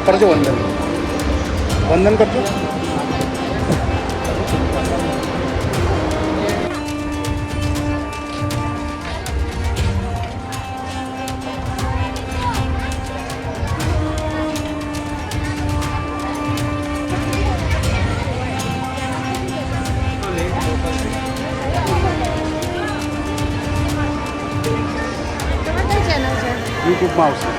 करजो वंदन वंदन करजो। यूट्यूब में आवशे।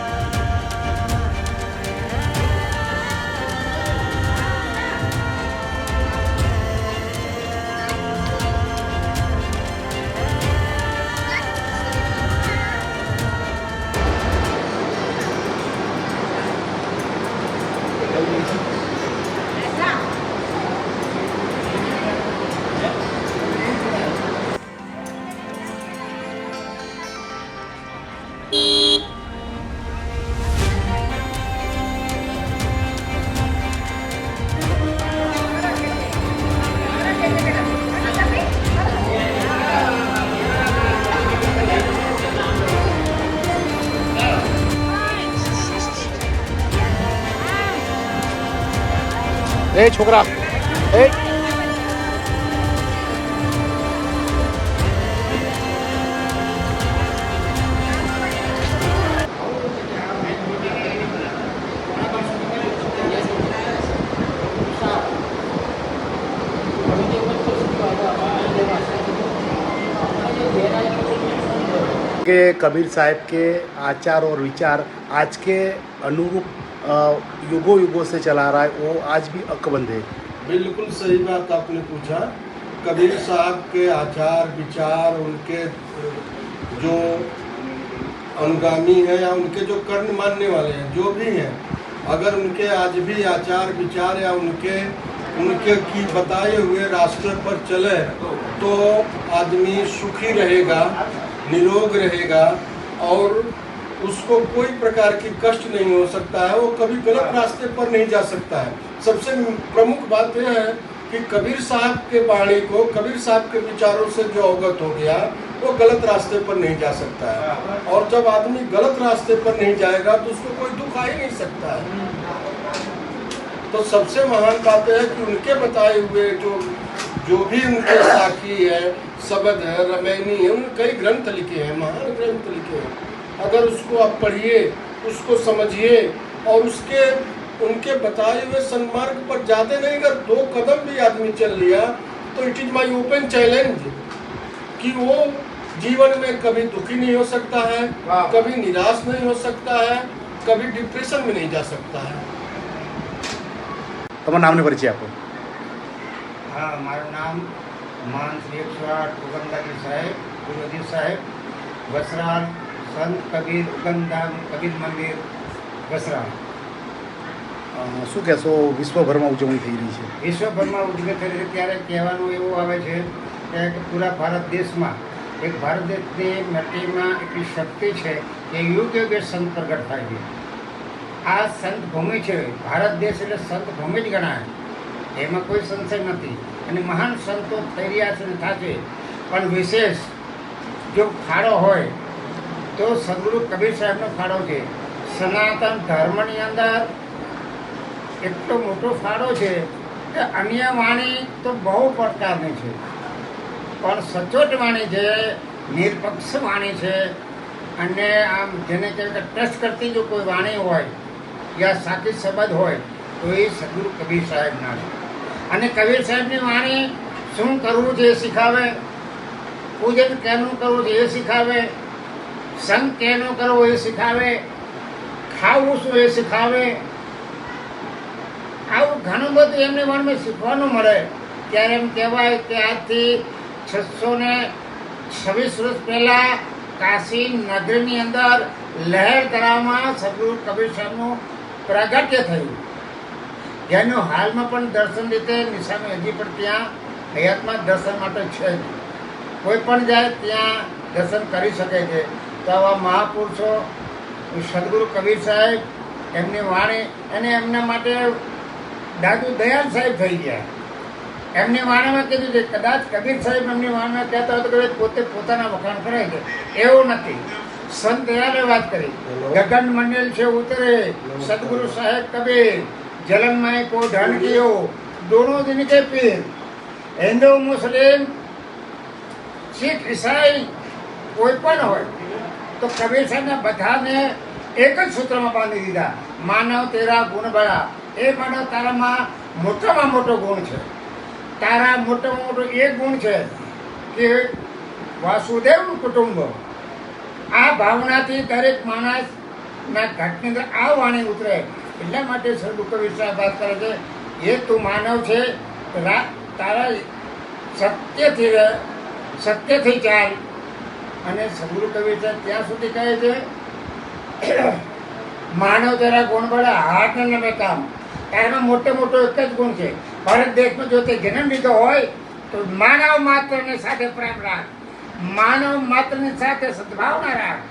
ए छोकरा ए के कबीर साहब के आचार और विचार आज के अनुरूप युगों युगों से चला रहा है, वो आज भी अकबंद है। बिल्कुल सही बात आपने पूछा। कबीर साहब के आचार विचार, उनके जो अनुगामी हैं या उनके जो कर्ण मानने वाले हैं, जो भी हैं, अगर उनके आज भी आचार विचार या उनके की बताए हुए रास्ते पर चले तो आदमी सुखी रहेगा, निरोग रहेगा और उसको कोई प्रकार की कष्ट नहीं हो सकता है। वो कभी गलत रास्ते पर नहीं जा सकता है। सबसे प्रमुख बात यह है कि कबीर साहब के वाणी को, कबीर साहब के विचारों से जो अवगत हो गया वो गलत रास्ते पर नहीं जा सकता है। और जब आदमी गलत रास्ते पर नहीं जाएगा तो उसको कोई दुख आ ही नहीं सकता है। तो सबसे महान बात है कि उनके बताए हुए जो भी उनके साखी है, शब्द है, रामायणी है, उन कई ग्रंथ लिखे हैं, महान ग्रंथ लिखे हैं। अगर उसको आप पढ़िए, उसको समझिए और उनके बताए हुए सन्मार्ग पर जाते नहीं, अगर 2 कदम भी आदमी चल लिया तो it is my open challenge कि वो जीवन में कभी दुखी नहीं हो सकता है, कभी निराश नहीं हो सकता है, कभी डिप्रेशन में नहीं जा सकता है। તમારું નામ ને પરિચય આપો। हाँ, મારું નામ મહાન શ્રી 108 ઉગમદાજી સાહેબ, ગુરુજી સાહેબ, વસરાલ સંત કબીર ઉગમધામ કબીર મંદિર વસરાલ। શું કહેશો, વિશ્વભરમાં ઉજવણી થઈ રહી છે? વિશ્વભરમાં ઉજવણી થઈ રહી છે ત્યારે કહેવાનું એવું આવે છે કે પૂરા ભારત દેશમાં એક ભારત દેશની માટીમાં એટલી શક્તિ છે કે યુગે યુગે સંત પ્રગટ થાય છે। આ સંત ભૂમિ છે, ભારત દેશ એટલે સંત ભૂમિ જ ગણાય, એમાં કોઈ સંશય નથી। અને મહાન સંતો થઈ રહ્યા છે ને થશે, પણ વિશેષ જો ફાળો હોય તો સદગુરુ કબીર સાહેબનો ફાળો છે। સનાતન ધર્મની અંદર એટલો મોટો ફાળો છે કે અન્ય વાણી તો બહુ પડકારની છે, પણ સચોટ વાણી છે, નિરપક્ષ વાણી છે અને આમ જેને કહેવાય કે ટ્રસ્ટ કરતી જો કોઈ વાણી હોય या साथी शब्द हो तो ये सदगुरु कबीर साहेब ना है। અને કબીર સાહેબની વાણી શું કરવું છે એ શીખાવે, પૂજન કેનું કરવું છે એ શીખાવે, સંગ કેનો કરવો એ શીખાવે, ખાવું શું એ શીખાવે। આવું ઘણું બધું એમની વાણીમાં શીખવાનું મળે। ત્યારે એમ કહેવાય કે આજથી 626 વર્ષ પહેલાં કાશી નગરીની અંદર લહેર તળાવમાં સદગુરુ કબીર સાહેબનું પ્રાગટ્ય થયું, જેનું હાલમાં પણ દર્શન રીતે નિશાની હજી પણ ત્યાં હયાતમાં દર્શન માટે છે। કોઈ પણ જાય ત્યાં દર્શન કરી શકે છે। તો આવા મહાપુરુષો સદગુરુ કબીર સાહેબ, એમની વાણી અને એમના માટે દાદુ દયાલ સાહેબ થઈ ગયા। એમની વાણીમાં કીધું છે, કદાચ કબીર સાહેબ એમની વાણીમાં કહેતા હોય તો કદાચ પોતે પોતાના વખાણ કરે છે, એવું નથી। સંત દયાલે વાત કરી હેલો. ગગન મંડલ છે ઉતરે નમસ્કાર. સદગુરુ સાહેબ કબીર જलन में को ढल कियो दोनों दिन के पीर हिंदू मुस्लिम सिख ईसाई કોઈ પણ હોય તો કબીર સાહેબને બધાને એક જ સૂત્રમાં બાંધી દીધા માનવ તેરા ગુણ બળા એ માનવ તારામાં મોટામાં મોટો ગુણ છે તારા મોટામાં મોટો એક ગુણ છે કે વાસુદેવ કુટુંબ આ ભાવનાથી દરેક માણસના ઘટની અંદર આ વાણી ઉતરે એટલા માટે સદગુરુ કબીર સાહેબ વાત કરે છે એ તું માનવ છે તારા સત્યથી રહે સત્યથી ચાલ અને સદગુરુ કબીર સાહેબ ત્યાં સુધી કહે છે માનવ તારા ગુણ બળા હાથ ને કામ તારામાં મોટો મોટો એક જ ગુણ છે ભારત દેશમાં જો તે જન્મ લીધો હોય તો માનવ માત્રની સાથે પ્રેમ રાખ માનવ માત્રની સાથે સદભાવના રાખ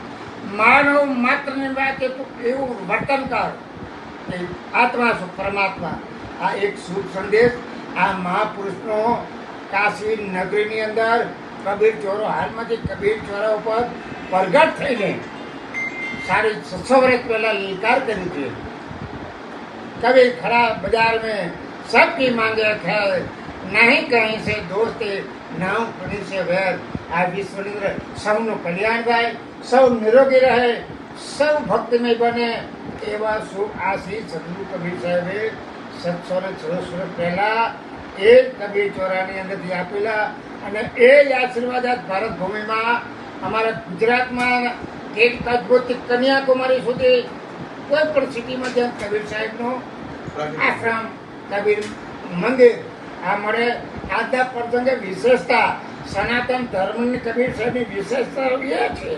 માનવ માત્રની વાત એવું વર્તન કર કે આત્મા સુખ પરમાત્મા આ એક શુભ સંદેશ આ મહાપુરુષનો કાશી નગરીની અંદર કબીર ચોરો હાલમાંથી કબીર ચોરા ઉપર પ્રગટ થઈને 650 વર્ષ પહેલા લલકાર કરી છે कभी खड़ा बाजार में सबकी मांगे ख्याल नहीं कहीं से दोस्ती ना कहीं से वैर આ વિશ્વની અંદર સૌનું કલ્યાણ થાય સૌ નિરોગી રહે સૌ ભક્તિમય બને એવા શુભ આશીષ સદગુરુ કબીર સાહેબે 766 વર્ષ પહેલા એ કબીર ચોરાની અંદરથી આપેલા અને એ જ આશીર્વાદ આજ ભારત ભૂમિમાં અમારા ગુજરાતમાં એક અદભુત કન્યાકુમારી સુધી કોઈ પણ સિટીમાં જ્યાં કબીર સાહેબનો આશ્રમ કબીર મંદિર આ મળે આજના પ્રસંગે વિશેષતા સનાતન ધર્મની કબીર સાહેબની વિશેષતા એ છે